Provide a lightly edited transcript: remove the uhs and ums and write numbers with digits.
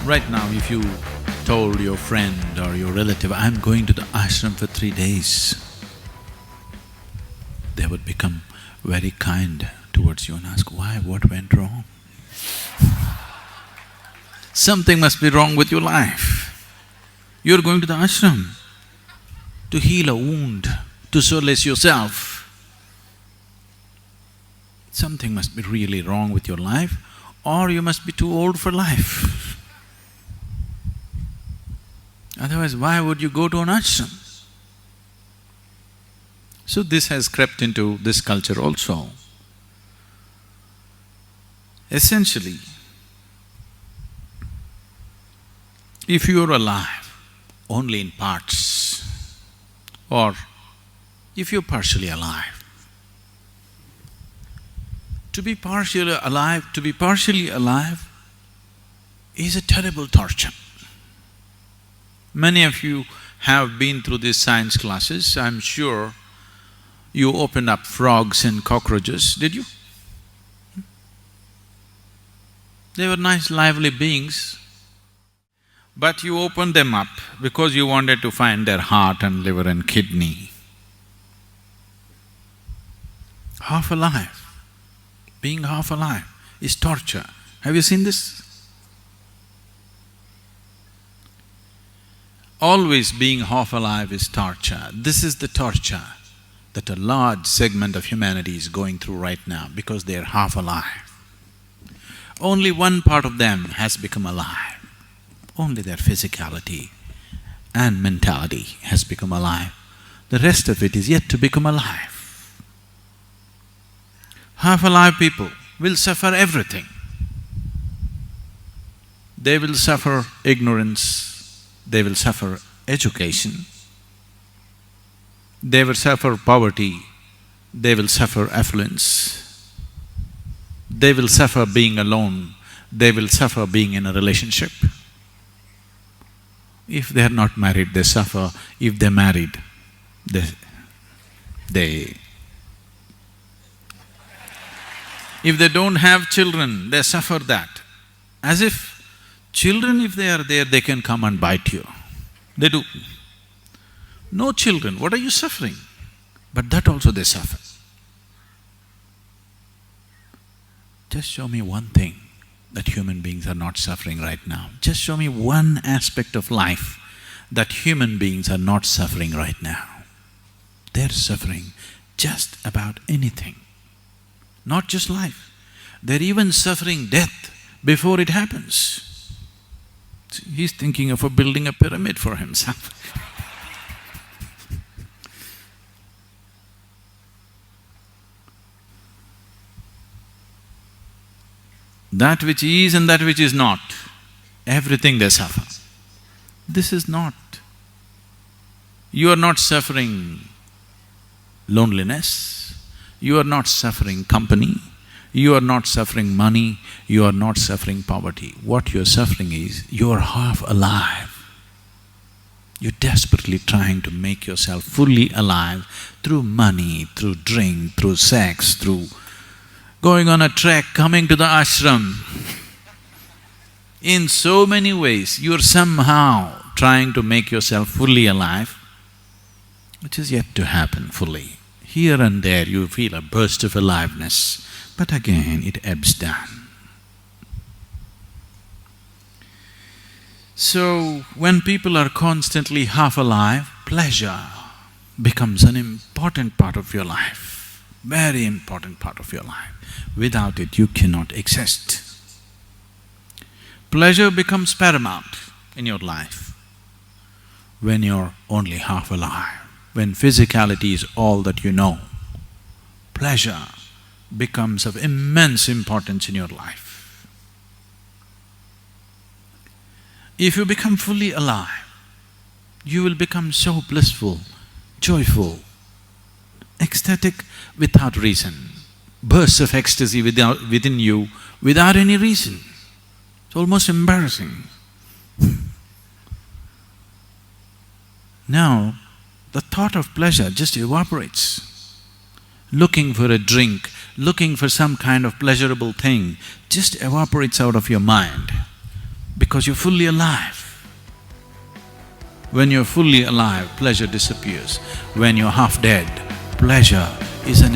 Right now, if you told your friend or your relative, I'm going to the ashram for 3 days, they would become very kind towards you and ask, why, what went wrong? Something must be wrong with your life. You're going to the ashram to heal a wound, to solace yourself. Something must be really wrong with your life, or you must be too old for life. Otherwise, why would you go to an ashram? So this has crept into this culture also. Essentially, if you are alive only in parts, or if you're partially alive, to be partially alive is a terrible torture. Many of you have been through these science classes. I'm sure you opened up frogs and cockroaches, did you? They were nice, lively beings, but you opened them up because you wanted to find their heart and liver and kidney. Half alive, being half alive is torture. Have you seen this? Always being half alive is torture. This is the torture that a large segment of humanity is going through right now because they are half alive. Only one part of them has become alive. Only their physicality and mentality has become alive. The rest of it is yet to become alive. Half alive people will suffer everything. They will suffer ignorance, they will suffer education, they will suffer poverty, they will suffer affluence, they will suffer being alone, they will suffer being in a relationship. If they are not married, they suffer. If they're married, if they don't have children, they suffer that. As if children, if they are there, they can come and bite you. They do. No children, what are you suffering? But that also they suffer. Just show me one thing that human beings are not suffering right now. Just show me one aspect of life that human beings are not suffering right now. They're suffering just about anything, not just life. They're even suffering death before it happens. He's thinking of building a pyramid for himself. That which is and that which is not, everything they suffer. This is not. You are not suffering loneliness, you are not suffering company, you are not suffering money, you are not suffering poverty. What you're suffering is, you're half alive. You're desperately trying to make yourself fully alive through money, through drink, through sex, through going on a trek, coming to the ashram. In so many ways, you're somehow trying to make yourself fully alive, which is yet to happen fully. Here and there you feel a burst of aliveness, but again it ebbs down. So, when people are constantly half alive, pleasure becomes an important part of your life, very important part of your life. Without it, you cannot exist. Pleasure becomes paramount in your life when you're only half alive, when physicality is all that you know. Pleasure becomes of immense importance in your life. If you become fully alive, you will become so blissful, joyful, ecstatic without reason, bursts of ecstasy within you without any reason. It's almost embarrassing. Now, the thought of pleasure just evaporates. Looking for a drink, looking for some kind of pleasurable thing just evaporates out of your mind. because you're fully alive. When you're fully alive, pleasure disappears. When you're half dead, pleasure is an